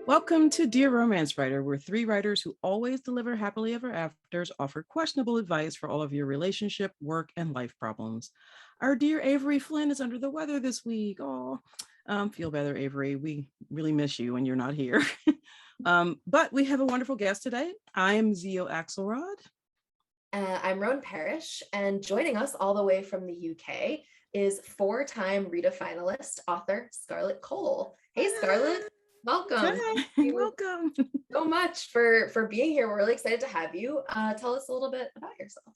Welcome to Dear Romance Writer, where three writers who always deliver happily ever afters offer questionable advice for all of your relationship, work, and life problems. Our dear Avery Flynn is under the weather this week. Oh, feel better, Avery. We really miss you when you're not here. But we have a wonderful guest today. I'm Zio Axelrod. I'm Roan Parrish, and joining us all the way from the UK is four-time Rita finalist author Scarlett Cole. Hey, Scarlett. Welcome. Hi. Welcome. So much for being here. We're really excited to have you. Tell us a little bit about yourself.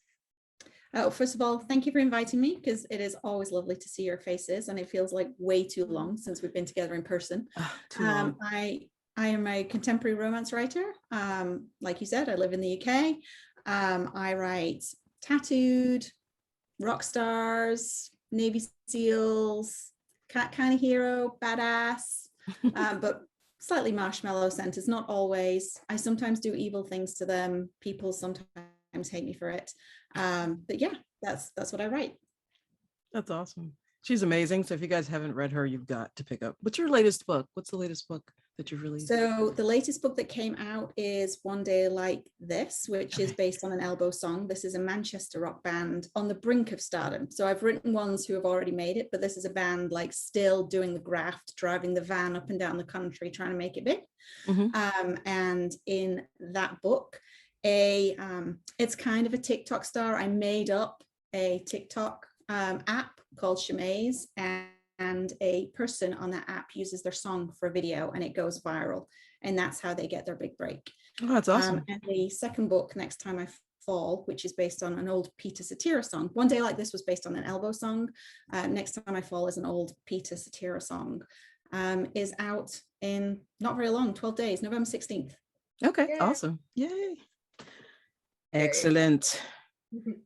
Oh, first of all, thank you for inviting me, because it is always lovely to see your faces, and it feels like way too long since we've been together in person. Too long. I am a contemporary romance writer. Like you said, I live in the UK. I write tattooed, rock stars, Navy SEALs, cat kind of hero, badass, but slightly marshmallow scented, not always. I sometimes do evil things to them. People sometimes hate me for it. But yeah, that's what I write. That's awesome. She's amazing. So if you guys haven't read her, you've got to pick up. What's your latest book? What's the latest book that you've released? So the latest book that came out is One Day Like This, which is based on an Elbow song. This is a Manchester rock band on the brink of stardom. So I've written ones who have already made it, but this is a band like still doing the graft, driving the van up and down the country, trying to make it big. And in that book, it's kind of a TikTok star. I made up a TikTok app called Shamaze, and a person on that app uses their song for a video and it goes viral, and that's how they get their big break. Oh, that's awesome. And the second book, Next Time I Fall, which is based on an old Peter Cetera song. One Day Like This was based on an Elbow song. Next Time I Fall is an old Peter Cetera song. Is out in not very long, 12 days, November 16th. Okay, Yay. awesome. Yay. Excellent.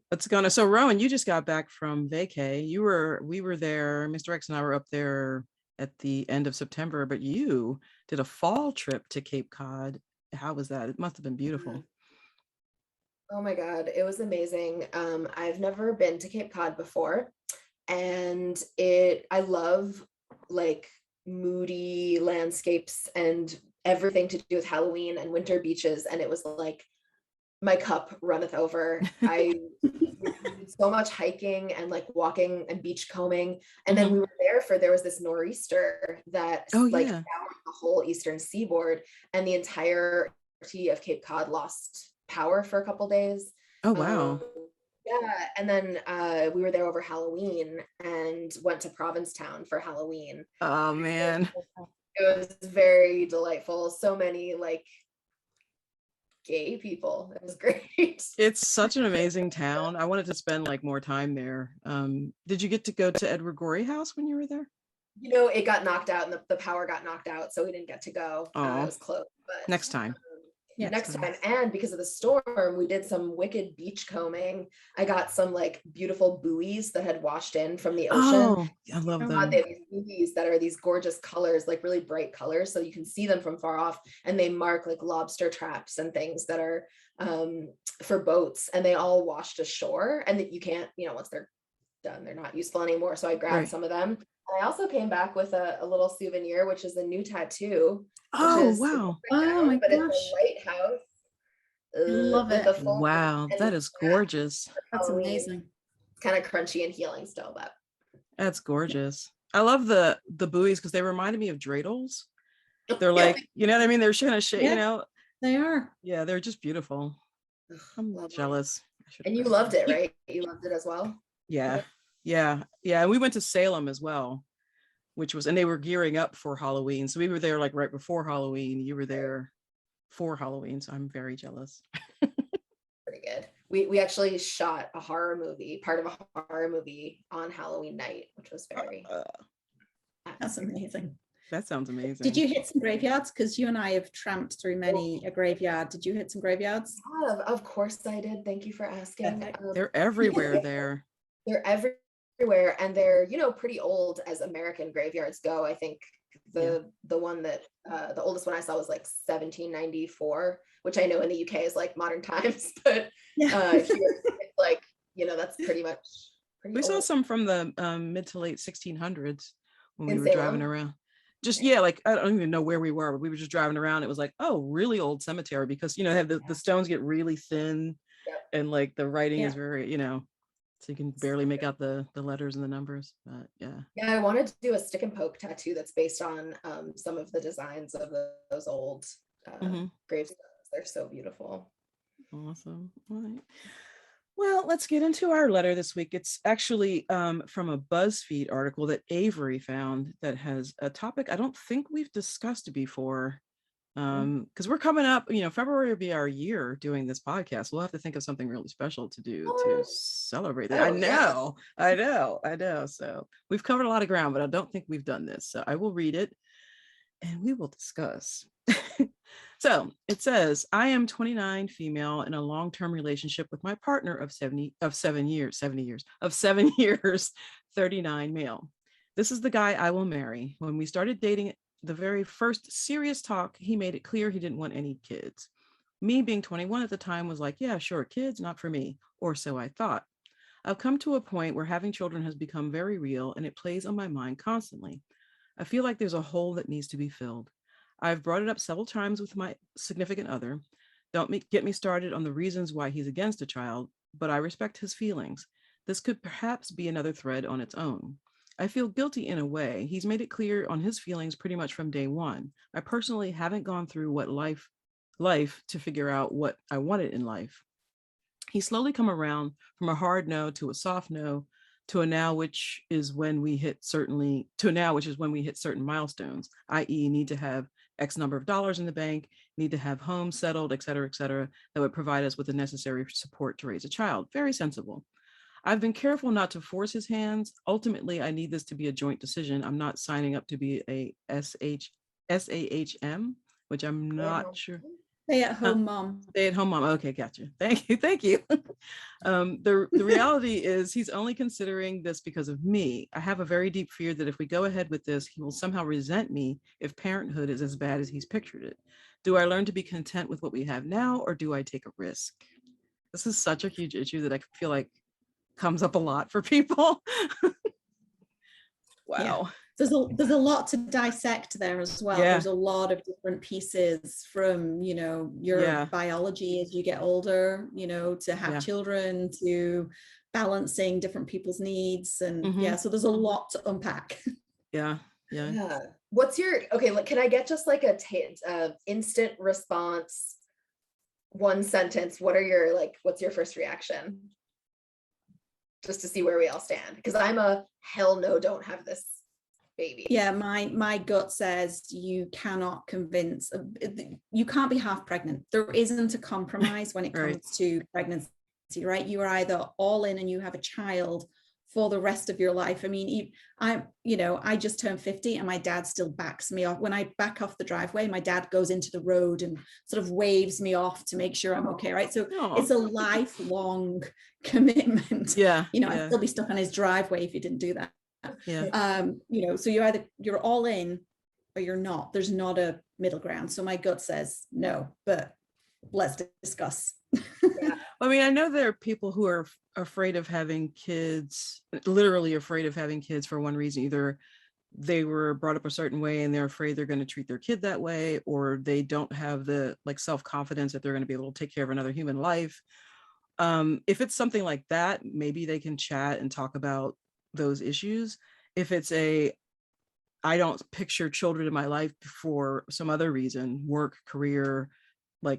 What's going on? So Rowan, you just got back from vacay. We were there, Mr. X and I were up there at the end of September, but you did a fall trip to Cape Cod. How was that? It must have been beautiful. Oh my God, it was amazing. I've never been to Cape Cod before, and I love like moody landscapes and everything to do with Halloween and winter beaches, and it was like my cup runneth over. I did so much hiking and like walking and beach combing, and then we were there was this nor'easter that devoured the whole eastern seaboard, and the entirety of Cape Cod lost power for a couple days. Oh wow. Yeah, and then we were there over Halloween and went to Provincetown for Halloween. Oh man, it was very delightful. So many like gay people. It was great. It's such an amazing town. I wanted to spend like more time there. Did you get to go to Edward Gorey House when you were there? You know, it got knocked out, and the power got knocked out, so we didn't get to go. It was close, but next time. Next time. And because of the storm, we did some wicked beach combing. I got some like beautiful buoys that had washed in from the ocean. Oh, I love them. They have these buoys that are these gorgeous colors, like really bright colors, so you can see them from far off, and they mark like lobster traps and things that are for boats, and they all washed ashore, and that you can't, once they're done, they're not useful anymore. So I grabbed some of them. And I also came back with a little souvenir, which is a new tattoo. Oh wow! Oh my gosh! It's a white house. Love it! Wow, that is gorgeous. That's amazing. It's kind of crunchy and healing still, but that's gorgeous. I love the buoys because they reminded me of dreidels. They're like, you know what I mean? They're kind of shit, They are. Yeah, they're just beautiful. I'm jealous. And you loved it, right? You loved it as well. Yeah. And we went to Salem as well, and they were gearing up for Halloween. So we were there like right before Halloween. You were there for Halloween. So I'm very jealous. Pretty good. We actually shot part of a horror movie on Halloween night, which was very. That's amazing. That sounds amazing. Did you hit some graveyards? Because you and I have tramped through many a graveyard. Did you hit some graveyards? Of course I did. Thank you for asking. They're everywhere there. They're everywhere, and they're pretty old as American graveyards go. I think the one that the oldest one I saw was like 1794, which I know in the UK is like modern times, but here it's like that's pretty much we old. Saw some from the mid to late 1600s when we were driving around. just, yeah, like I don't even know where we were, but we were just driving around. It was like, oh, really old cemetery, because have the stones get really thin, Yep. and like the writing Yeah. is very, so you can barely make out the letters and the numbers. But yeah. Yeah, I wanted to do a stick and poke tattoo that's based on some of the designs of those old gravestones. They're so beautiful. Awesome. All right. Well, let's get into our letter this week. It's actually from a BuzzFeed article that Avery found that has a topic I don't think we've discussed before. Because we're coming up, February will be our year doing this podcast. We'll have to think of something really special to do to celebrate that. I know. So we've covered a lot of ground, but I don't think we've done this. So I will read it and we will discuss. So it says, I am 29, female, in a long-term relationship with my partner of 7 years, 39, male. This is the guy I will marry. When we started dating, the very first serious talk, he made it clear he didn't want any kids. Me being 21 at the time was like, yeah, sure, kids, not for me, or so I thought. I've come to a point where having children has become very real and it plays on my mind constantly. I feel like there's a hole that needs to be filled. I've brought it up several times with my significant other. Don't get me started on the reasons why he's against a child, but I respect his feelings. This could perhaps be another thread on its own. I feel guilty in a way. He's made it clear on his feelings pretty much from day one. I personally haven't gone through what life to figure out what I wanted in life. He's slowly come around from a hard no to a soft no to a now, which is when we hit certain milestones, i.e. need to have X number of dollars in the bank, need to have homes settled, et cetera, that would provide us with the necessary support to raise a child. Very sensible. I've been careful not to force his hands. Ultimately, I need this to be a joint decision. I'm not signing up to be a SAHM, which I'm not sure. Stay-at-home mom. Stay-at-home mom. Okay, gotcha. Thank you. The reality is he's only considering this because of me. I have a very deep fear that if we go ahead with this, he will somehow resent me if parenthood is as bad as he's pictured it. Do I learn to be content with what we have now, or do I take a risk? This is such a huge issue that I feel like comes up a lot for people. Wow. Yeah. There's a lot to dissect there as well. Yeah. There's a lot of different pieces from, your biology as you get older, to have children, to balancing different people's needs. And so there's a lot to unpack. Yeah. What's your, can I get just like a instant response, one sentence? What's your first reaction? Just to see where we all stand. Because I'm a hell no, don't have this baby. Yeah, my gut says you can't be half pregnant. There isn't a compromise when it comes to pregnancy, right? You are either all in and you have a child for the rest of your life. I mean, I just turned 50 and my dad still backs me off. When I back off the driveway, my dad goes into the road and sort of waves me off to make sure I'm okay, right? So it's a lifelong commitment. I'd still be stuck on his driveway if he didn't do that. So you're all in or you're not. There's not a middle ground. So my gut says no, but let's discuss. I mean, I know there are people who are afraid of having kids, literally afraid of having kids for one reason. Either they were brought up a certain way and they're afraid they're going to treat their kid that way, or they don't have the self-confidence that they're going to be able to take care of another human life. If it's something like that, maybe they can chat and talk about those issues. If it's I don't picture children in my life for some other reason, work, career,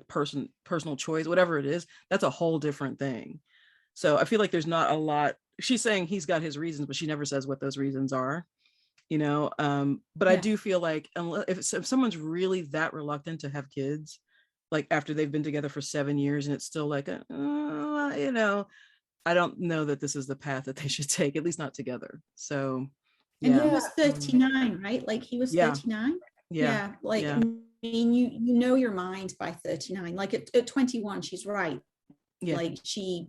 personal choice, whatever it is, that's a whole different thing. So I feel like there's not a lot. She's saying he's got his reasons, but she never says what those reasons are, but I do feel like if someone's really that reluctant to have kids, after they've been together for 7 years and it's still I don't know that this is the path that they should take, at least not together. So and he was 39, right? He was 39. I mean, you know your mind by 39. At 21, she's right. She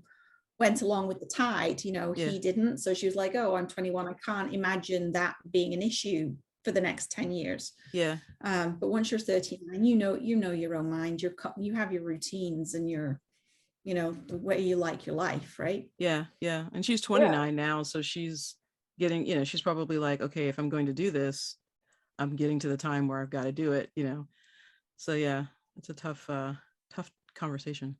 went along with the tide, he didn't. So she was like, oh, I'm 21. I can't imagine that being an issue for the next 10 years. But once you're 39, you know your own mind. You have your routines and your, the way you like your life, right? And she's 29 now. So she's getting, she's probably like, okay, if I'm going to do this, I'm getting to the time where I've got to do it, So yeah, it's a tough conversation.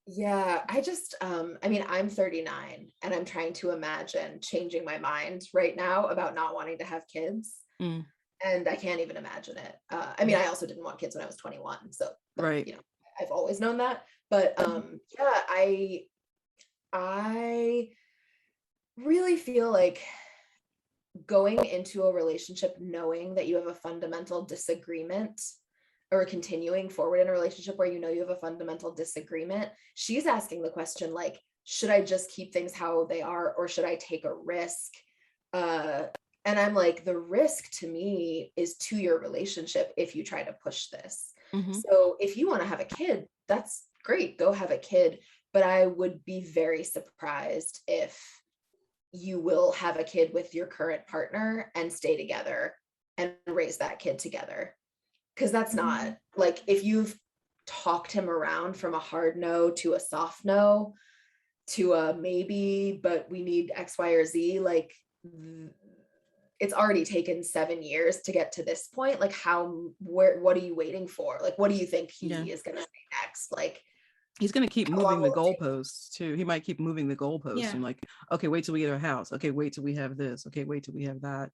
Yeah, I just I mean, I'm 39 and I'm trying to imagine changing my mind right now about not wanting to have kids. Mm, And I can't even imagine it. I mean, I also didn't want kids when I was 21, so right. I've always known that. But yeah, I really feel like going into a relationship knowing that you have a fundamental disagreement, or continuing forward in a relationship where you have a fundamental disagreement, she's asking the question, like, should I just keep things how they are, or should I take a risk? And I'm like, the risk to me is to your relationship if you try to push this. Mm-hmm. So if you want to have a kid, that's great, go have a kid. But I would be very surprised if you will have a kid with your current partner and stay together and raise that kid together. Because that's not, like, if you've talked him around from a hard no to a soft no to a maybe, but we need X, Y, or Z, like, it's already taken 7 years to get to this point. Like, what are you waiting for? Like, what do you think he is going to say next? Like, he's going to keep how moving long the will it take? goalposts too. He might keep moving the goalposts Yeah. and like, okay, wait till we get our house. Okay, wait till we have this. Okay, wait till we have that.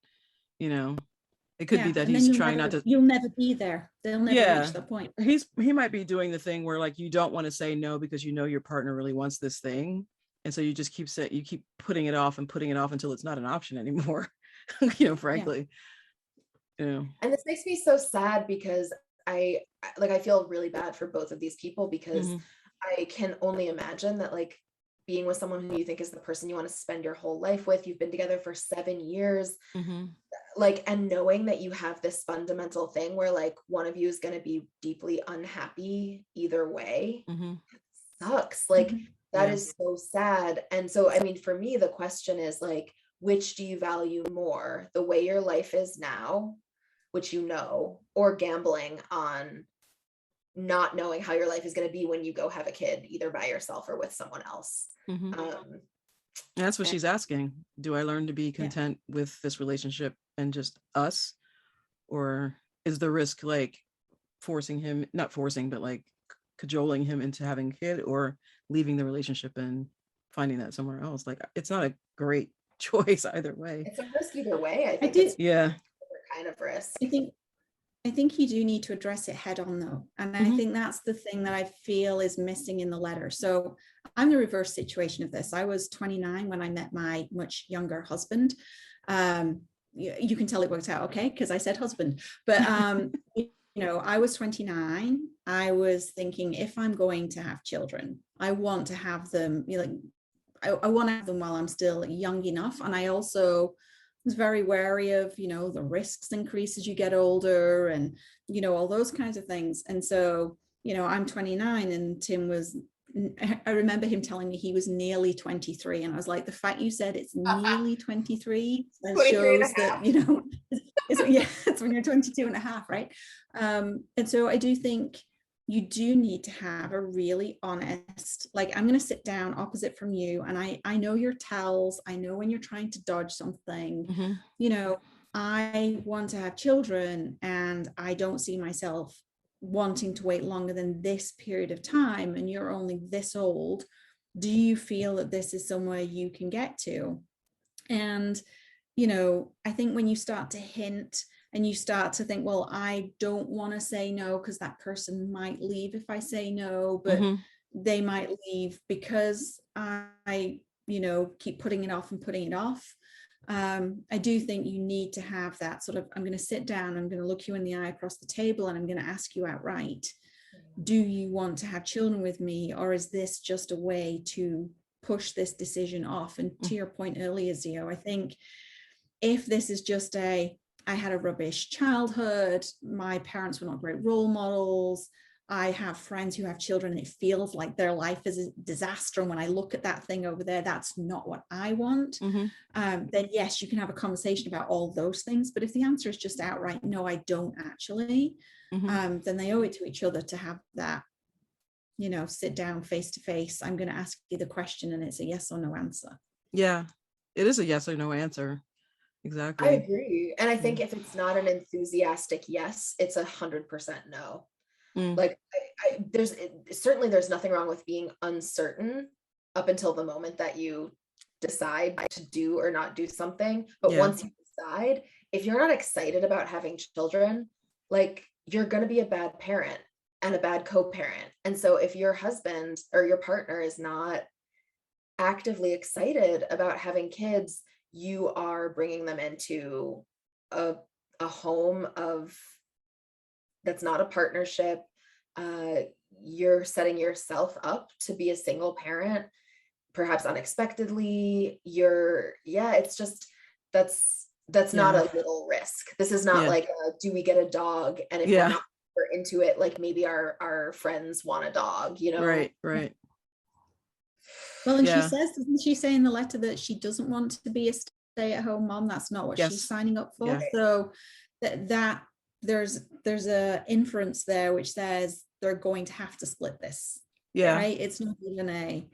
It could be that and then he's trying not to. you'll never be there. They'll never reach that point. He might be doing the thing where, like, you don't want to say no because your partner really wants this thing, and so you just keep putting it off and putting it off until it's not an option anymore. Frankly. And this makes me so sad because I feel really bad for both of these people, because I can only imagine that, like, being with someone who you think is the person you want to spend your whole life with, you've been together for 7 years, like, and knowing that you have this fundamental thing where, like, one of you is going to be deeply unhappy either way, sucks. Like, that is so sad. And so, I mean, for me, the question is, like, which do you value more, the way your life is now, which or gambling on not knowing how your life is going to be when you go have a kid, either by yourself or with someone else. That's what she's asking. Do I learn to be content with this relationship and just us? Or is the risk, like, forcing him, not forcing, but like cajoling him into having a kid, or leaving the relationship and finding that somewhere else? Like, it's not a great choice either way. It's a risk either way. I think it's a kind of risk. I think you do need to address it head on, though. And I think that's the thing that I feel is missing in the letter. So I'm the reverse situation of this. I was 29 when I met my much younger husband. You can tell it worked out okay, because I said husband. But, I was 29. I was thinking, if I'm going to have children, I want to have them, I want to have them while I'm still young enough. And I also was very wary of, the risks increase as you get older, and, all those kinds of things. And so, I'm 29 and Tim was, I remember him telling me he was nearly 23. And I was like, the fact you said it's nearly 23 shows that, it's when you're 22 and a half, right? And so I do think you do need to have a really honest, like, I'm going to sit down opposite from you, and I know your tells. I know when you're trying to dodge something. I want to have children, and I don't see myself wanting to wait longer than this period of time, and you're only this old. Do you feel that this is somewhere you can get to? And I think when you start to hint and you start to think, well, I don't want to say no because that person might leave if I say no, but they might leave because I keep putting it off and putting it off. I do think you need to have that sort of, I'm going to sit down, I'm going to look you in the eye across the table, and I'm going to ask you outright, do you want to have children with me, or is this just a way to push this decision off? And to your point earlier, Zio, I think if this is just I had a rubbish childhood, my parents were not great role models, I have friends who have children and it feels like their life is a disaster, and when I look at that thing over there, that's not what I want, then yes, you can have a conversation about all those things. But if the answer is just outright, no, I don't actually, then they owe it to each other to have that, sit down face to face. I'm going to ask you the question, and it's a yes or no answer. Yeah, it is a yes or no answer. exactly. I agree. And I think if it's not an enthusiastic yes, it's 100% no. Mm, Like certainly there's nothing wrong with being uncertain up until the moment that you decide to do or not do something. But yeah, once you decide, if you're not excited about having children, like you're going to be a bad parent and a bad co-parent. And so if your husband or your partner is not actively excited about having kids, you are bringing them into a, a home of that's not a partnership. uh, you're setting yourself up to be a single parent, perhaps unexpectedly. It's just that's not yeah, a little risk. This is not yeah, like do we get a dog, and if we're yeah. not super into it, like maybe our friends want a dog, you know. Right, right. Well, and she Yeah. says, doesn't she say in the letter that she doesn't want to be a stay-at-home mom? That's not what she's Yes. signing up for. Yeah. So that there's a inference there which says they're going to have to split this. Yeah. Right? It's not even a,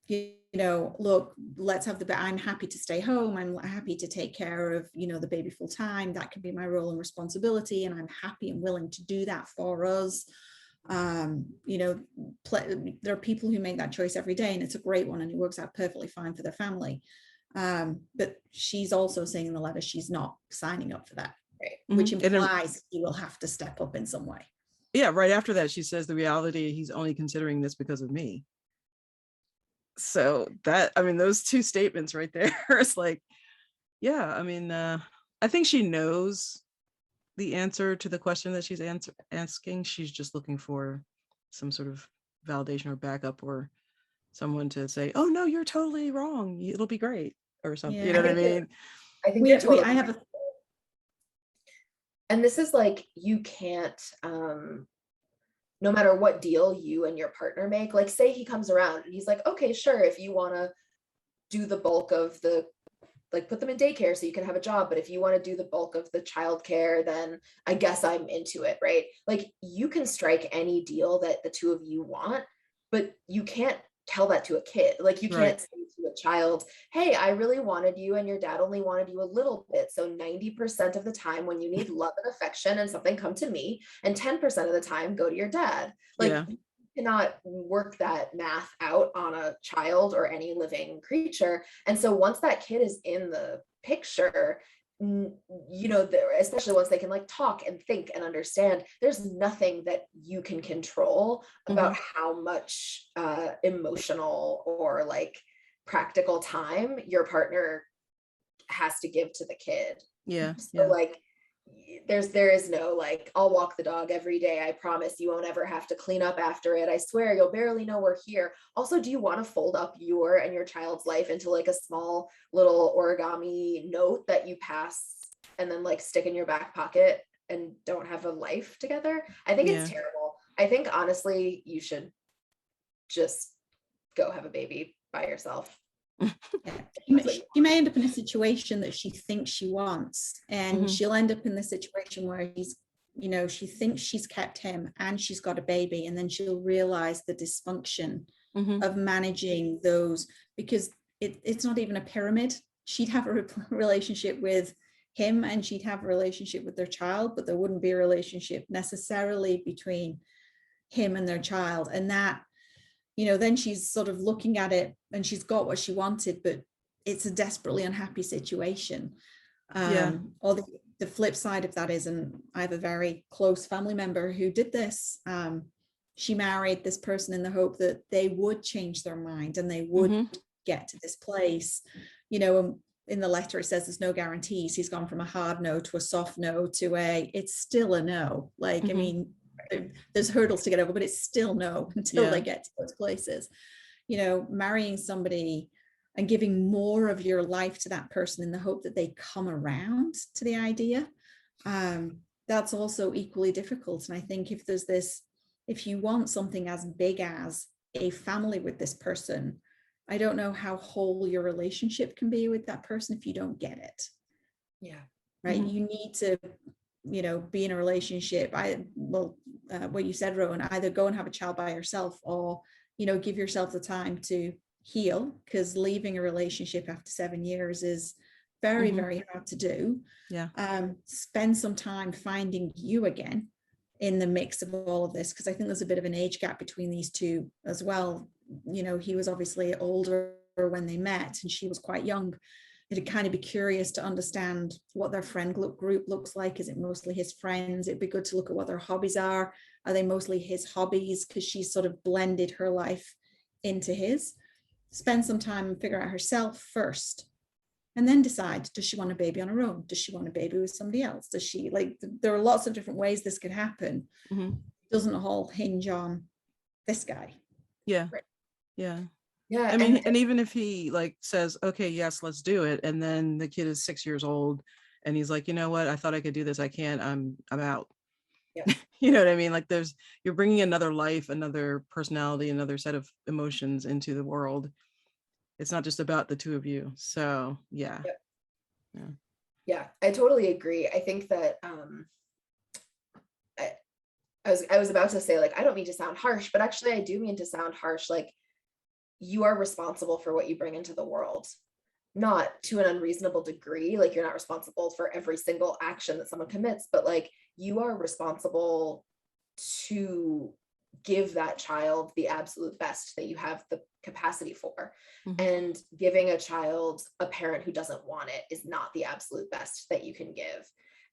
you know, look, let's have I'm happy to stay home. I'm happy to take care of, you know, the baby full time. That can be my role and responsibility. And I'm happy and willing to do that for us. You know, there are people who make that choice every day, and it's a great one, and it works out perfectly fine for their family. But she's also saying in the letter she's not signing up for that, Right. which And then, implies he will have to step up in some way. yeah, right after that, she says the reality, he's only considering this because of me. So that, I mean, those two statements right there, it's like, yeah, I mean, I think she knows the answer to the question that she's asking. She's just looking for some sort of validation or backup, or someone to say, oh no, you're totally wrong, it'll be great, or something. You know what I mean? I think you're totally I have a and this is like you can't no matter what deal you and your partner make, like say he comes around and he's like, okay, sure, if you want to do the bulk of the, like put them in daycare so you can have a job, but if you want to do the bulk of the childcare, then I guess I'm into it, right? Like you can strike any deal that the two of you want, but you can't tell that to a kid. Like you Right. can't say to a child, hey, I really wanted you and your dad only wanted you a little bit, so 90% of the time when you need love and affection and something, come to me, and 10% of the time go to your dad. Like Yeah. you cannot work that math out on a child or any living creature. And so once that kid is in the picture, you know, especially once they can like talk and think and understand, there's nothing that you can control about how much emotional or like practical time your partner has to give to the kid. Yeah. So Yeah. like there is no like, I'll walk the dog every day, I promise you won't ever have to clean up after it, I swear you'll barely know we're here. Also, do you want to fold up your and your child's life into like a small little origami note that you pass and then like stick in your back pocket and don't have a life together? I think Yeah. it's terrible. I think honestly you should just go have a baby by yourself. She may end up in a situation that she thinks she wants, and she'll end up in the situation where he's, you know, she thinks she's kept him and she's got a baby, and then she'll realize the dysfunction of managing those, because it's not even a pyramid. She'd have a relationship with him and she'd have a relationship with their child, but there wouldn't be a relationship necessarily between him and their child. And that, you know, then she's sort of looking at it and she's got what she wanted, but it's a desperately unhappy situation. Or the flip side of that is, and I have a very close family member who did this. She married this person in the hope that they would change their mind and they would get to this place, you know. And in the letter it says there's no guarantees. He's gone from a hard no to a soft no to it's still a no. Like, I mean, there's hurdles to get over, but it's still no until they get to those places. You know, marrying somebody and giving more of your life to that person in the hope that they come around to the idea, that's also equally difficult. And I think if you want something as big as a family with this person, I don't know how whole your relationship can be with that person if you don't get it. Yeah. Right. You need to, you know, be in a relationship. What you said, Rowan, either go and have a child by yourself, or, you know, give yourself the time to heal, because leaving a relationship after 7 years is very, very hard to do. Yeah. Spend some time finding you again in the mix of all of this, because I think there's a bit of an age gap between these two as well. You know, he was obviously older when they met and she was quite young. It'd kind of be curious to understand what their friend group looks like. Is it mostly his friends? It'd be good to look at what their hobbies are. Are they mostly his hobbies? Because she's sort of blended her life into his. Spend some time and figure out herself first, and then decide, does she want a baby on her own? Does she want a baby with somebody else? Does she, like, there are lots of different ways this could happen. Doesn't all hinge on this guy. Yeah. Right. Yeah. Yeah. I mean, and even if he like says, okay, yes, let's do it. And then the kid is 6 years old and he's like, you know what? I thought I could do this. I can't, I'm out. Yeah. You know what I mean? Like you're bringing another life, another personality, another set of emotions into the world. It's not just about the two of you. So yeah. Yep. Yeah, I totally agree. I think that I was about to say, like, I don't mean to sound harsh, but actually I do mean to sound harsh. Like, you are responsible for what you bring into the world, not to an unreasonable degree. Like, you're not responsible for every single action that someone commits, but like, you are responsible to give that child the absolute best that you have the capacity for. And giving a child a parent who doesn't want it is not the absolute best that you can give.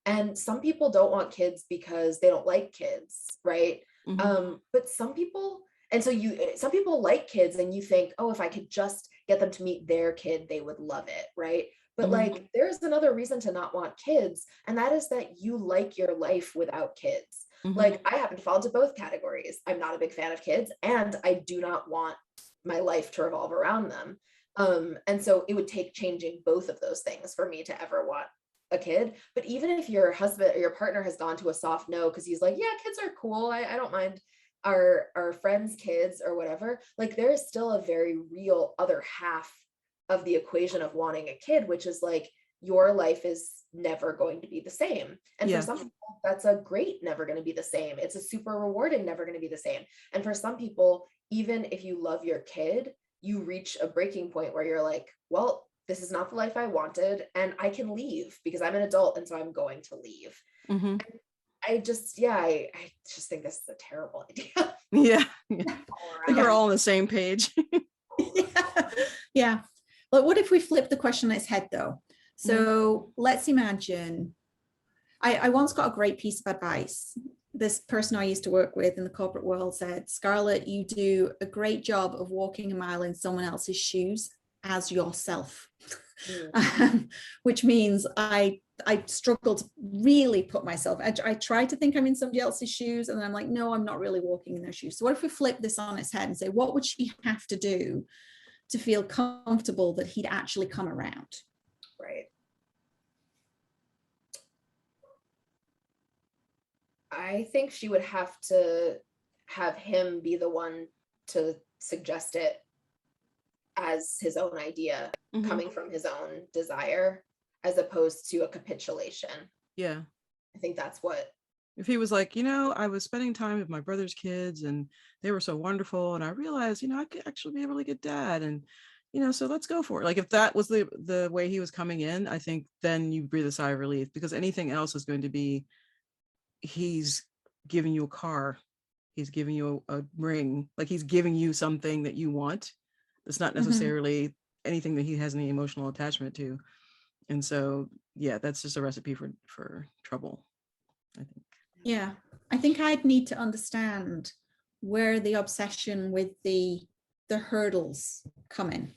And some people don't want kids because they don't like kids, right? But some people, and so some people like kids and you think, oh, if I could just get them to meet their kid, they would love it, right? But like, there's another reason to not want kids, and that is that you like your life without kids. Like, I happen to fall into both categories. I'm not a big fan of kids, and I do not want my life to revolve around them. And so it would take changing both of those things for me to ever want a kid. But even if your husband or your partner has gone to a soft no because he's like, yeah, kids are cool, I don't mind our friends' kids or whatever, like, there is still a very real other half of the equation of wanting a kid, which is like, your life is never going to be the same. And for some people, that's a great never going to be the same. It's a super rewarding never going to be the same. And for some people, even if you love your kid, you reach a breaking point where you're like, well, this is not the life I wanted, and I can leave because I'm an adult, and so I'm going to leave. I just think this is a terrible idea. Yeah. I think we're all on the same page. Yeah. But what if we flip the question on its head, though? So let's imagine, I once got a great piece of advice. This person I used to work with in the corporate world said, Scarlett, you do a great job of walking a mile in someone else's shoes as yourself. Which means I struggle to really put myself, I try to think I'm in somebody else's shoes, and then I'm like, no, I'm not really walking in their shoes. So what if we flip this on its head and say, what would she have to do to feel comfortable that he'd actually come around? Right. I think she would have to have him be the one to suggest it as his own idea, coming from his own desire, as opposed to a capitulation. Yeah. I think that's what. If he was like, you know, I was spending time with my brother's kids and they were so wonderful, and I realized, you know, I could actually be a really good dad, and you know, so let's go for it. Like, if that was the way he was coming in, I think then you breathe a sigh of relief, because anything else is going to be, he's giving you a car, he's giving you a ring, like he's giving you something that you want. It's not necessarily anything that he has any emotional attachment to. And so, yeah, that's just a recipe for trouble, I think. Yeah, I think I'd need to understand where the obsession with the hurdles come in,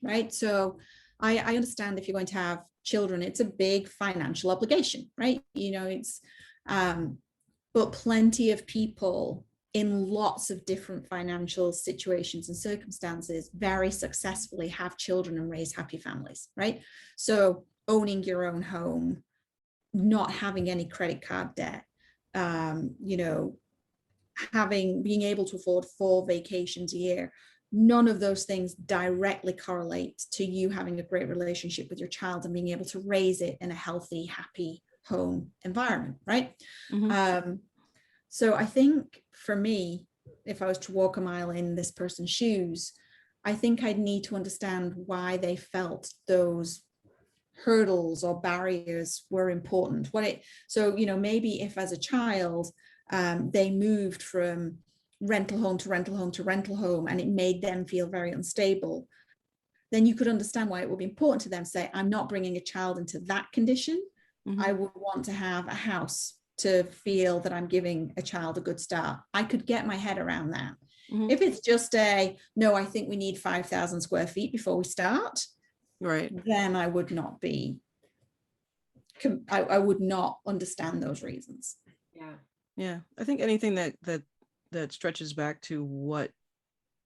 right? So I understand if you're going to have children, it's a big financial obligation, right? You know, it's, but plenty of people in lots of different financial situations and circumstances very successfully have children and raise happy families, right? So owning your own home, not having any credit card debt, you know, being able to afford 4 vacations a year, none of those things directly correlate to you having a great relationship with your child and being able to raise it in a healthy, happy home environment, right? So I think for me, if I was to walk a mile in this person's shoes, I think I'd need to understand why they felt those hurdles or barriers were important. So, you know, maybe if as a child they moved from rental home to rental home to rental home and it made them feel very unstable, then you could understand why it would be important to them to say, I'm not bringing a child into that condition. I would want to have a house to feel that I'm giving a child a good start. I could get my head around that. If it's just no, I think we need 5,000 square feet before we start, right, then I would not be, I would not understand those reasons. Yeah. I think anything that stretches back to what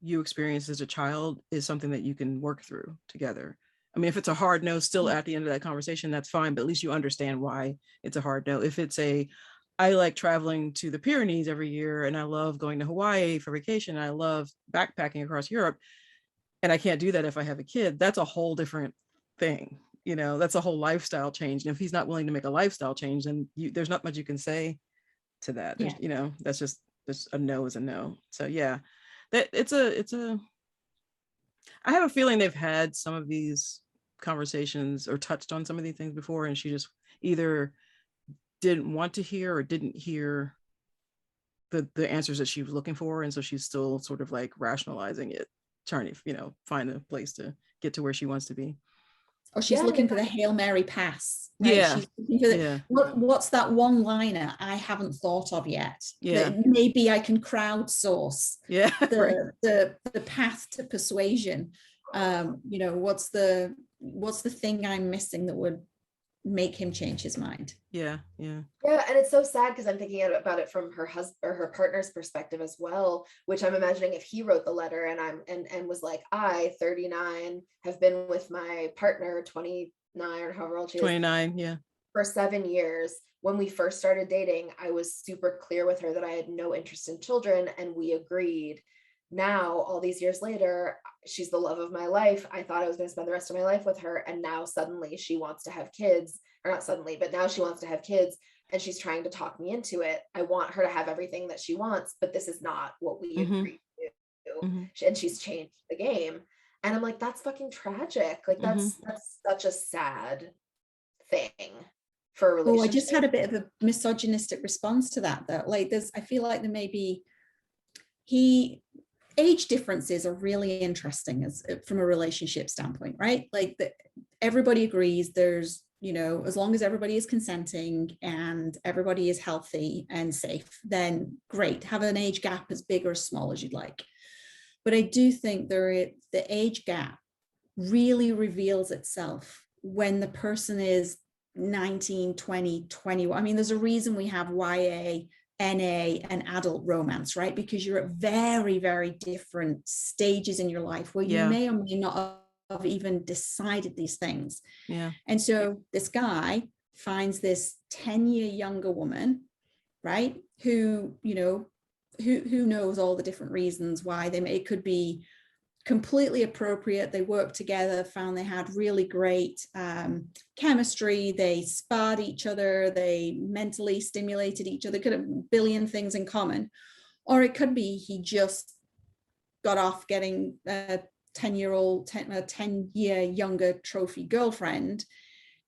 you experienced as a child is something that you can work through together. I mean, if it's a hard no still at the end of that conversation, that's fine, but at least you understand why it's a hard no. If it's I like traveling to the Pyrenees every year and I love going to Hawaii for vacation, I love backpacking across Europe, and I can't do that if I have a kid, that's a whole different thing. You know, that's a whole lifestyle change. And if he's not willing to make a lifestyle change, then there's not much you can say to that. There's, you know, that's a no is a no. So yeah, that I have a feeling they've had some of these conversations or touched on some of these things before, and she just either didn't want to hear or didn't hear the answers that she was looking for, and so she's still sort of like rationalizing it, trying to, you know, find a place to get to where she wants to be. Or she's looking for the Hail Mary pass. Right? Yeah. She's looking for what's that one liner I haven't thought of yet? Yeah. That maybe I can crowdsource. Yeah. The path to persuasion. You know, what's the thing I'm missing that would make him change his mind? Yeah, and it's so sad because I'm thinking about it from her husband or her partner's perspective as well, which I'm imagining if he wrote the letter and was like, I 39 have been with my partner 29 or however old she is, 29 for 7 years. When we first started dating, I was super clear with her that I had no interest in children, and we agreed. Now, all these years later, she's the love of my life. I thought I was going to spend the rest of my life with her. And now suddenly she wants to have kids, or not suddenly, but now she wants to have kids and she's trying to talk me into it. I want her to have everything that she wants, but this is not what we agreed to. And she's changed the game. And I'm like, that's fucking tragic. Like that's such a sad thing for a relationship. Oh, I just had a bit of a misogynistic response to that though. Like I feel like there may be, age differences are really interesting as from a relationship standpoint, right? Like everybody agrees there's, you know, as long as everybody is consenting and everybody is healthy and safe, then great, have an age gap as big or as small as you'd like. But I do think the age gap really reveals itself when the person is 19, 20, 21. I mean, there's a reason we have YA, NA, and adult romance, right? Because you're at very, very different stages in your life where you may or may not have even decided these things. And so this guy finds this 10-year younger woman, right? Who, you know, who knows all the different reasons why it could be completely appropriate. They worked together, found they had really great chemistry. They sparred each other. They mentally stimulated each other. Could have a billion things in common. Or it could be he just got off getting a 10-year younger trophy girlfriend.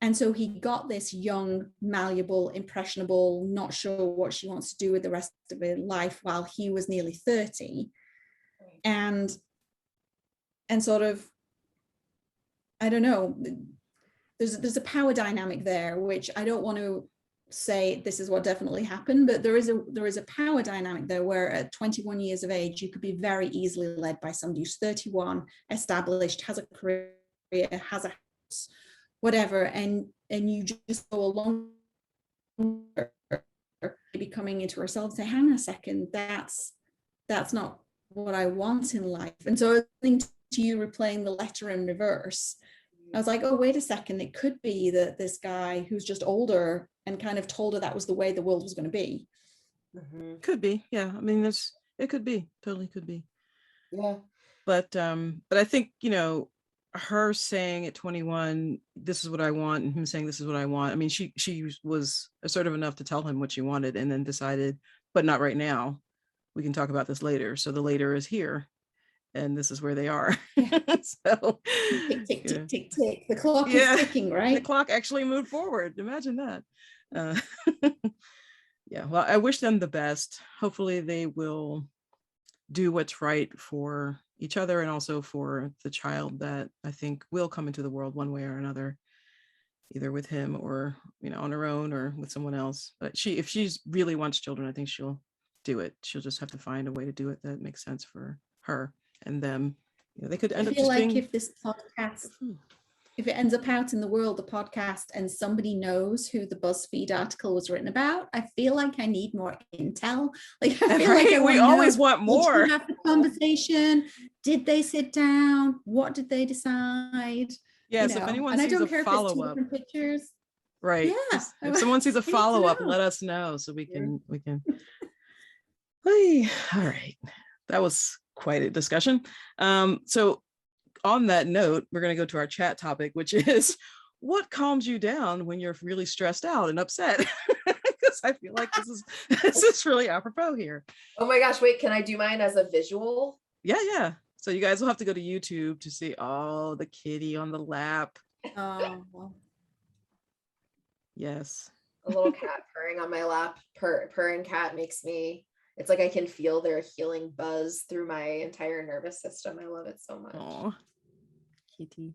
And so he got this young, malleable, impressionable, not sure what she wants to do with the rest of her life while he was nearly 30. And sort of, I don't know, there's a power dynamic there, which I don't want to say this is what definitely happened, but there is a power dynamic there where at 21 years of age, you could be very easily led by somebody who's 31, established, has a career, has a house, whatever, and you just go along, maybe coming into herself and say, hang on a second, that's not what I want in life. And so I think to you replaying the letter in reverse, I was like, oh, wait a second, it could be that this guy who's just older and kind of told her that was the way the world was going to be. Could be, yeah. I mean, it could be, totally could be. Yeah. But I think, you know, her saying at 21, this is what I want, and him saying this is what I want. I mean, she was assertive enough to tell him what she wanted, and then decided, but not right now. We can talk about this later. So the later is here. and this is where they are. Yeah. So Tick, tick, yeah. tick, tick, tick. The clock Yeah. is ticking, The right? clock actually moved forward. Imagine that. Yeah, well, I wish them the best. Hopefully they will do what's right for each other and also for the child that I think will come into the world one way or another, either with him or, on her own or with someone else. But if she really wants children, I think she'll do it. She'll just have to find a way to do it that makes sense for her and them. They could end I up feel just like being. if this podcast, if it ends up out in the world, the podcast, and somebody knows who the BuzzFeed article was written about, I feel like I need more intel. Like I feel like We always want Did more. you have the conversation? Did they sit down? What did they decide? Yes, if anyone and I sees don't a care if it's two follow-up, different pictures. right? Yeah. If someone sees a I need to follow-up, know. let us know so we can. Hey, all right. That was quite a discussion. So on that note, we're going to go to our chat topic, which is what calms you down when you're really stressed out and upset? Because I feel like this is really apropos here. Oh my gosh, wait, can I do mine as a visual? Yeah. So you guys will have to go to YouTube to see the kitty on the lap. Oh, well. Yes. A little cat purring on my lap. Purring cat makes me, it's like I can feel their healing buzz through my entire nervous system. I love it so much. Oh, kitty.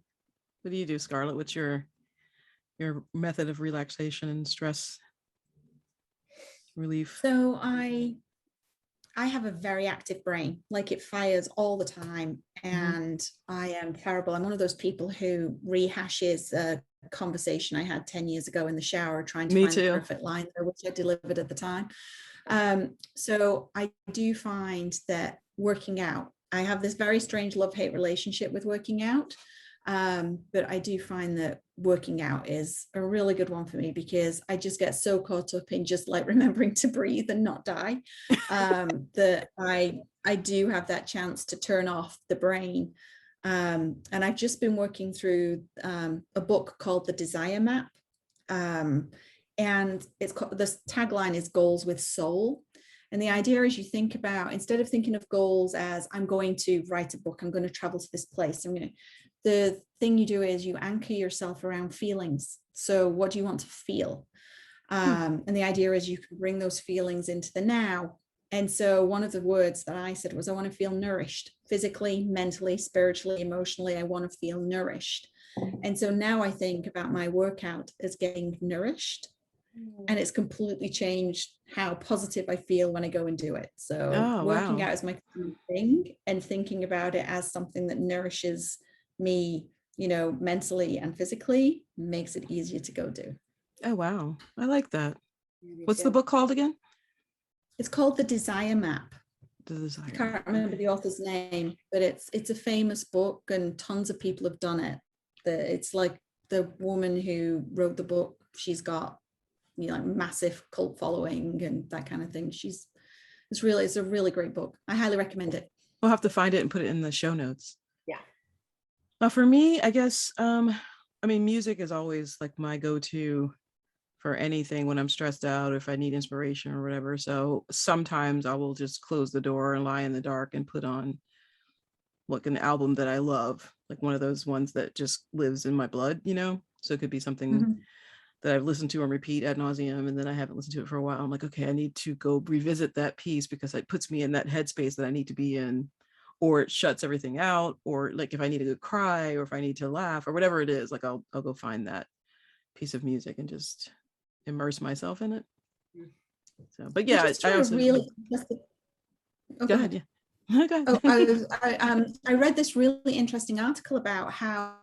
What do you do, Scarlett? What's your method of relaxation and stress relief? So I have a very active brain, like it fires all the time, and I am terrible. I'm one of those people who rehashes a conversation I had 10 years ago in the shower trying to find the perfect line there, which I delivered at the time. So I do find that working out, I have this very strange love-hate relationship with working out. But I do find that working out is a really good one for me because I just get so caught up in just like remembering to breathe and not die, that I do have that chance to turn off the brain. And I've just been working through a book called The Desire Map. And it's called, the tagline is Goals with Soul. And the idea is you think about, instead of thinking of goals as I'm going to write a book, I'm going to travel to this place, the thing you do is you anchor yourself around feelings. So what do you want to feel? And the idea is you can bring those feelings into the now. And so one of the words that I said was, I want to feel nourished physically, mentally, spiritually, emotionally. I want to feel nourished. And so now I think about my workout as getting nourished. And it's completely changed how positive I feel when I go and do it. So working out is my thing, and thinking about it as something that nourishes me, mentally and physically, makes it easier to go do. Oh, wow. I like that. What's the book called again? It's called The Desire Map. I can't remember the author's name, but it's a famous book and tons of people have done it. It's like the woman who wrote the book, she's got massive cult following and that kind of thing. It's a really great book. I highly recommend it. We'll have to find it and put it in the show notes. Yeah. Now for me, I guess, music is always like my go-to for anything when I'm stressed out, if I need inspiration or whatever. So sometimes I will just close the door and lie in the dark and put on like an album that I love, like one of those ones that just lives in my blood, So it could be something that I've listened to on repeat ad nauseum, and then I haven't listened to it for a while. I'm like, okay, I need to go revisit that piece because it puts me in that headspace that I need to be in, or it shuts everything out, or like if I need to go cry or if I need to laugh or whatever it is, like I'll go find that piece of music and just immerse myself in it. So, but yeah, I also really go ahead. Yeah. Go ahead. I read this really interesting article about how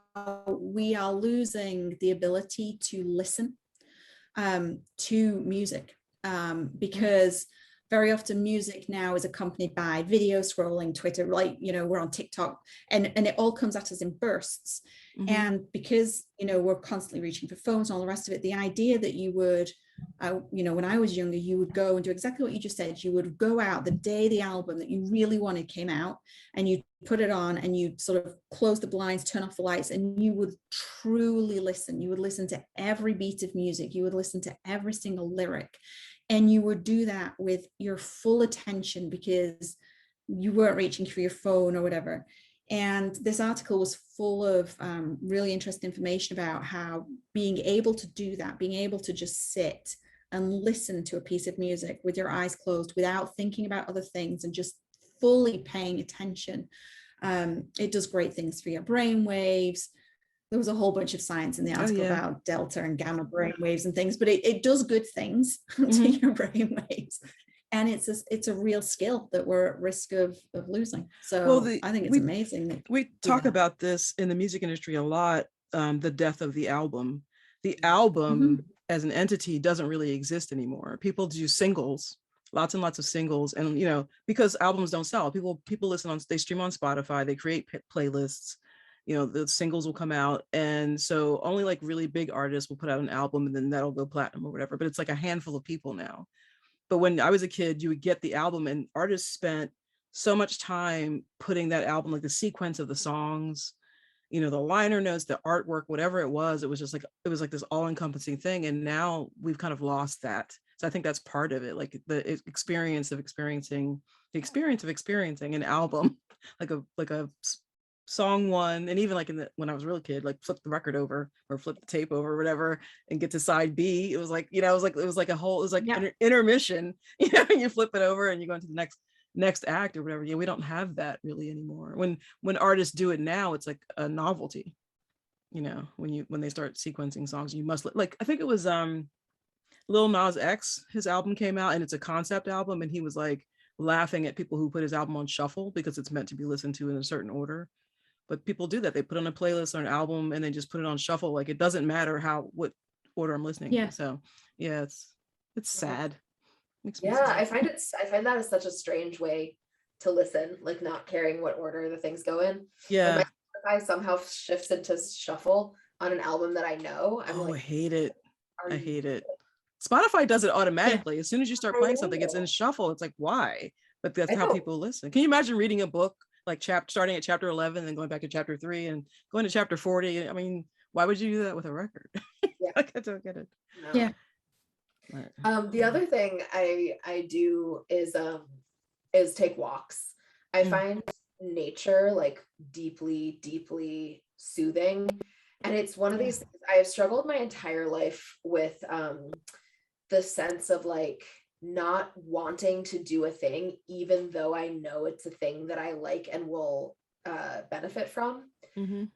we are losing the ability to listen to music, because very often music now is accompanied by video scrolling, Twitter, we're on TikTok, and it all comes at us in bursts. And because we're constantly reaching for phones and all the rest of it, the idea that you would when I was younger, you would go and do exactly what you just said. You would go out the day the album that you really wanted came out, and you put it on and you sort of close the blinds, turn off the lights, and you would truly listen. You would listen to every beat of music. You would listen to every single lyric, and you would do that with your full attention, because you weren't reaching for your phone or whatever. And this article was full of really interesting information about how being able to do that, being able to just sit and listen to a piece of music with your eyes closed without thinking about other things and just fully paying attention, it does great things for your brain waves. There was a whole bunch of science in the article about delta and gamma brain waves and things, but it does good things to your brain waves. And it's a real skill that we're at risk of losing. So I think it's amazing. We talk about this in the music industry a lot, the death of the album. The album as an entity doesn't really exist anymore. People do singles, lots and lots of singles. And, you know, because albums don't sell, people listen on, they stream on Spotify, they create playlists, you know, the singles will come out. And so only like really big artists will put out an album and then that'll go platinum or whatever. But it's like a handful of people now. But when I was a kid, you would get the album and artists spent so much time putting that album, like the sequence of the songs, you know, the liner notes, the artwork, whatever it was just like, it was like this all encompassing thing. And now we've kind of lost that. So I think that's part of it, like the experience of experiencing an album, like a song one, and even like when I was a real kid, like flip the record over or flip the tape over or whatever and get to side B. It was like, you know, it was like intermission, you know, you flip it over and you go into the next act or whatever. Yeah, we don't have that really anymore. When artists do it now, it's like a novelty, you know, when they start sequencing songs, you must, like, I think it was Lil Nas X, his album came out and it's a concept album, and he was like laughing at people who put his album on shuffle because it's meant to be listened to in a certain order. But people do that. They put on a playlist or an album and they just put it on shuffle. Like, it doesn't matter what order I'm listening to. So yeah, it's sad. I find that is such a strange way to listen, like not caring what order the things go in. Yeah. Like my Spotify somehow shifts into shuffle on an album that I know. I hate it. I hate it. Spotify does it automatically. As soon as you start playing something, it's in shuffle. It's like, why? But that's how people listen. Can you imagine reading a book like starting at chapter 11 and then going back to chapter 3 and going to chapter 40? I mean, why would you do that with a record? Like, I don't get it. No. The other thing I do is take walks. I find nature like deeply soothing, and it's one of these things I have struggled my entire life with, the sense of like not wanting to do a thing even though I know it's a thing that I like and will benefit from,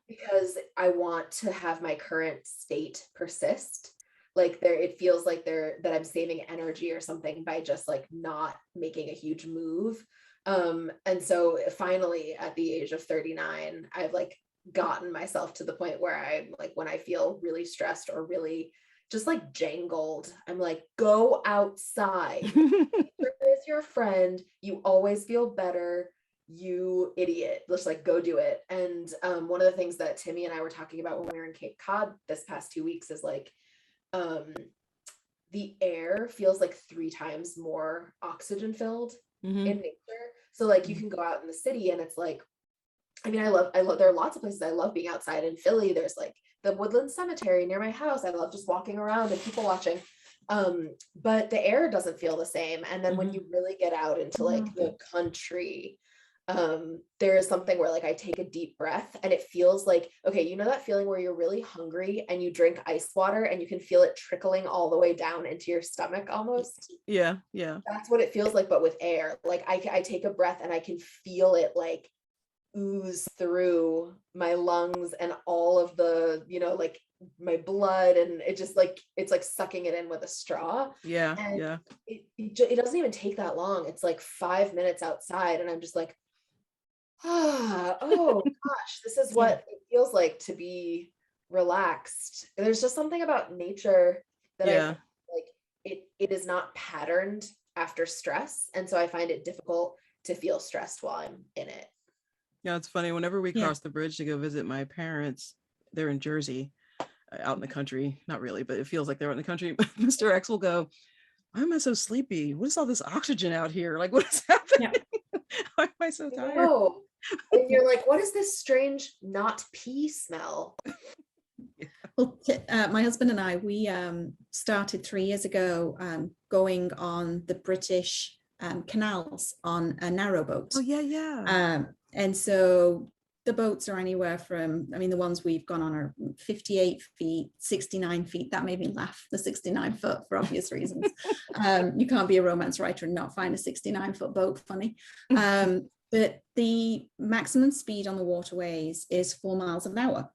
because I want to have my current state persist. Like it feels like that I'm saving energy or something by just like not making a huge move. And so finally at the age of 39, I've like gotten myself to the point where I'm like, when I feel really stressed or really just like jangled, I'm like, go outside. Is your friend. You always feel better. You idiot. Let's like go do it. And one of the things that Timmy and I were talking about when we were in Cape Cod this past 2 weeks is like, the air feels like 3 times more oxygen filled in nature. So like you can go out in the city and it's like, I mean, I love, there are lots of places I love being outside. In Philly, there's like the Woodland Cemetery near my house. I love just walking around and people watching. But the air doesn't feel the same. And then when you really get out into like the country, there is something where like I take a deep breath and it feels like, okay, you know that feeling where you're really hungry and you drink ice water and you can feel it trickling all the way down into your stomach almost? Yeah. That's what it feels like, but with air. Like I take a breath and I can feel it like ooze through my lungs and all of the, you know, like my blood, and it just like, it's like sucking it in with a straw. It doesn't even take that long. It's like 5 minutes outside and I'm just like, oh gosh, this is what it feels like to be relaxed. And there's just something about nature that I like, it is not patterned after stress, and so I find it difficult to feel stressed while I'm in it. Yeah, it's funny. Whenever we cross the bridge to go visit my parents, they're in Jersey, out in the country. Not really, but it feels like they're out in the country. Mr. X will go, why am I so sleepy? What is all this oxygen out here? Like, what is happening? Why am I so tired? Oh, and you're like, what is this strange not pee smell? Well, my husband and I, we started 3 years ago going on the British canals on a narrow boat. Oh yeah. And so the boats are anywhere from, I mean, the ones we've gone on are 58 feet, 69 feet. That made me laugh, the 69-foot, for obvious reasons. You can't be a romance writer and not find a 69-foot boat funny. But the maximum speed on the waterways is 4 miles an hour.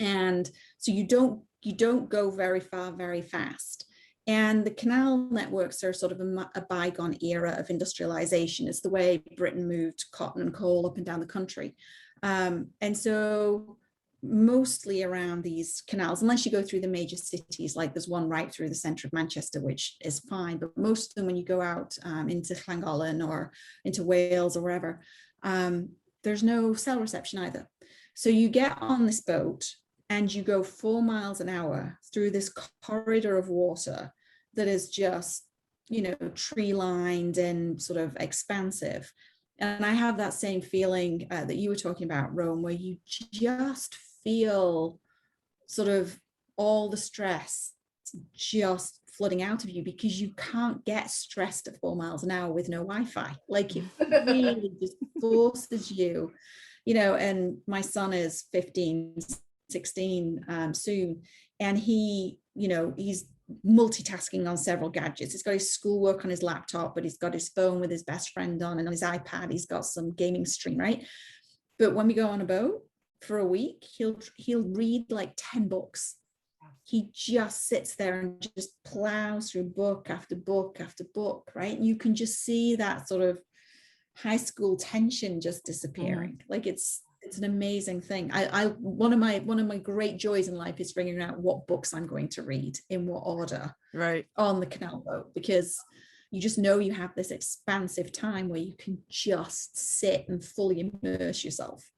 And so you don't go very far, very fast. And the canal networks are sort of a bygone era of industrialization. It's the way Britain moved cotton and coal up and down the country. And so mostly around these canals, unless you go through the major cities, like there's one right through the center of Manchester, which is fine. But most of them, when you go out into Llangollen or into Wales or wherever, there's no cell reception either. So you get on this boat and you go 4 miles an hour through this corridor of water that is just, you know, tree lined and sort of expansive. And I have that same feeling that you were talking about, Roan, where you just feel sort of all the stress just flooding out of you, because you can't get stressed at 4 miles an hour with no Wi-Fi. Like, it really just forces you, you know. And my son is 15, 16 soon, and he, you know, he's multitasking on several gadgets. He's got his schoolwork on his laptop, but he's got his phone with his best friend on, and on his iPad he's got some gaming stream, right? But when we go on a boat for a week, he'll read like 10 books. He just sits there and just plows through book after book after book, right? And you can just see that sort of high school tension just disappearing. Like, it's an amazing thing. One of my great joys in life is figuring out what books I'm going to read in what order, right, on the canal boat, because you just know you have this expansive time where you can just sit and fully immerse yourself.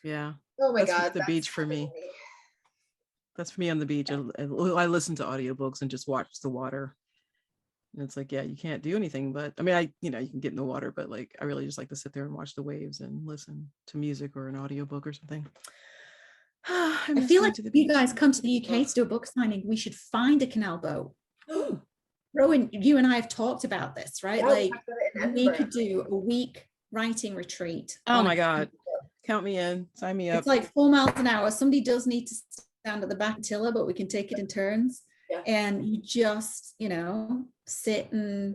Yeah. Oh my That's God. the beach for me. That's for me on the beach. I listen to audiobooks and just watch the water. And it's like, yeah, you can't do anything, but I mean, you can get in the water, but like, I really just like to sit there and watch the waves and listen to music or an audiobook or something. I feel like if you guys come to the UK to do a book signing, we should find a canal boat. Rowan, you and I have talked about this, right? Yeah, like, we could do a week writing retreat. Oh my God. Count me in. Sign me up. It's like 4 miles an hour. Somebody does need to stand at the back tiller, but we can take it in turns. Yeah. And you just, you know, sit and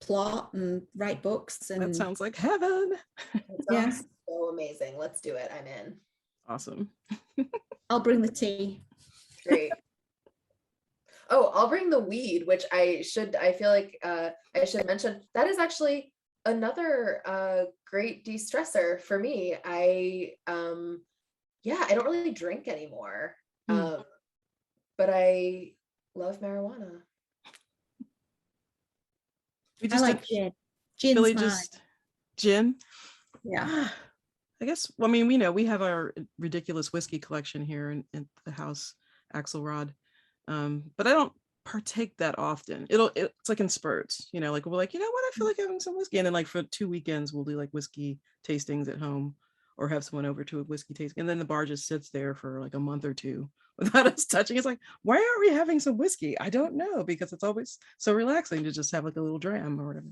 plot and write books. And that sounds like heaven. Yes. So amazing. Let's do it. I'm in. Awesome. I'll bring the tea. Great. Oh, I'll bring the weed, which I feel like I should mention. That is actually another great de-stressor for me. I don't really drink anymore. But I love marijuana. I like gin. Gin's Billy mine. just gin. Yeah. I guess. Well, I mean, we have our ridiculous whiskey collection here in the house, Axelrod, but I don't partake that often. It's like in spurts, you know. Like we're like, you know what, I feel like having some whiskey, and then like for 2 weekends we'll do like whiskey tastings at home, or have someone over to a whiskey tasting, and then the bar just sits there for like a month or two without us touching. It's like, why aren't we having some whiskey? I don't know, because it's always so relaxing to just have like a little dram or whatever.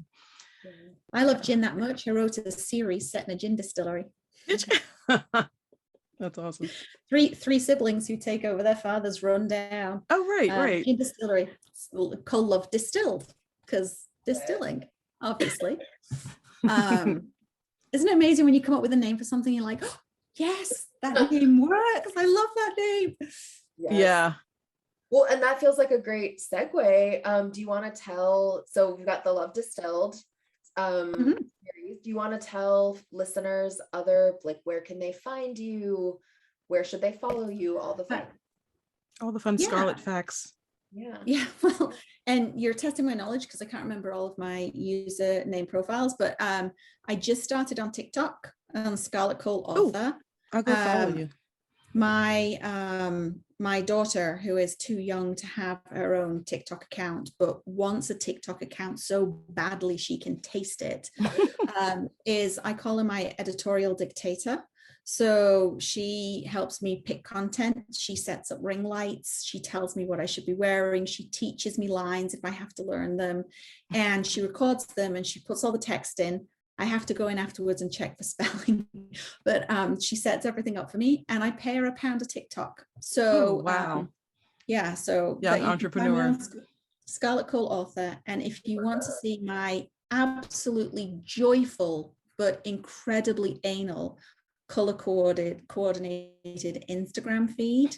I love gin that much. I wrote a series set in a gin distillery. That's awesome. Three siblings who take over their father's rundown. Oh, right. Gin distillery. It's called Distilled, because distilling, obviously. Isn't it amazing when you come up with a name for something, you're like, oh, yes, that name works. I love that name. Yes. Yeah. Well, and that feels like a great segue. Do you want to tell? So we've got the Love Distilled series. Do you want to tell listeners where can they find you? Where should they follow you? All the fun Scarlett facts. Yeah. Well, and you're testing my knowledge because I can't remember all of my username profiles, but I just started on TikTok, Scarlett Cole author. I'll go follow you. My daughter, who is too young to have her own TikTok account, but wants a TikTok account so badly she can taste it, is, I call her my editorial dictator. So she helps me pick content. She sets up ring lights. She tells me what I should be wearing. She teaches me lines if I have to learn them. And she records them and she puts all the text in. I have to go in afterwards and check for spelling, but she sets everything up for me and I pay her £1 a TikTok. So wow. yeah, so Young that you can find me entrepreneur. on Scarlett Cole author. And if you want to see my absolutely joyful but incredibly anal color coordinated Instagram feed,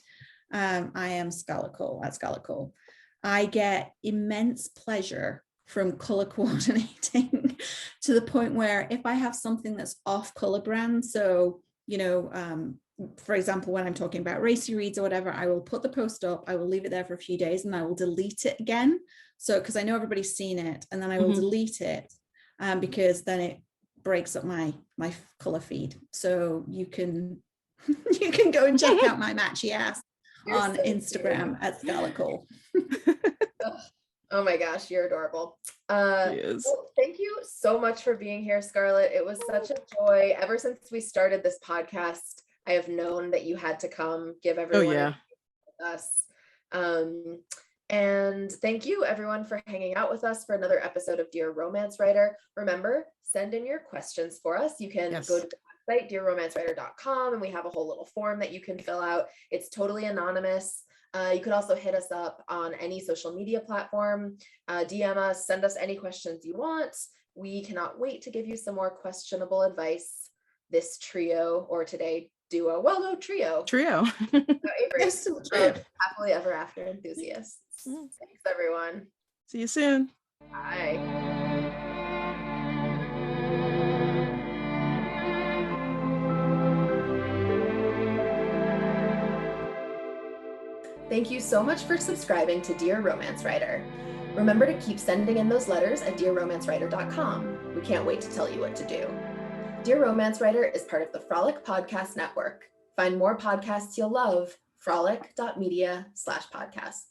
I am Scarlett Cole at Scarlett Cole. I get immense pleasure from color coordinating to the point where if I have something that's off color brand, so for example, when I'm talking about racy reads or whatever, I will put the post up, I will leave it there for a few days and I will delete it again. So, because I know everybody's seen it, and then I will delete it because then it breaks up my color feed. So you can go and check out my matchy ass on so Instagram at Scarlett Cole. Oh my gosh, you're adorable. Well, thank you so much for being here, Scarlett. It was such a joy. Ever since we started this podcast, I have known that you had to come give everyone with us. And thank you everyone for hanging out with us for another episode of Dear Romance Writer. Remember, send in your questions for us. You can go to the website, dearromancewriter.com, and we have a whole little form that you can fill out. It's totally anonymous. You could also hit us up on any social media platform, DM us, send us any questions you want. We cannot wait to give you some more questionable advice. This trio, or today duo, well, no, trio. Avery, yes, happily ever after enthusiasts. Thanks, everyone. See you soon. Bye. Thank you so much for subscribing to Dear Romance Writer. Remember to keep sending in those letters at dearromancewriter.com. We can't wait to tell you what to do. Dear Romance Writer is part of the Frolic Podcast Network. Find more podcasts you'll love, frolic.media/podcasts.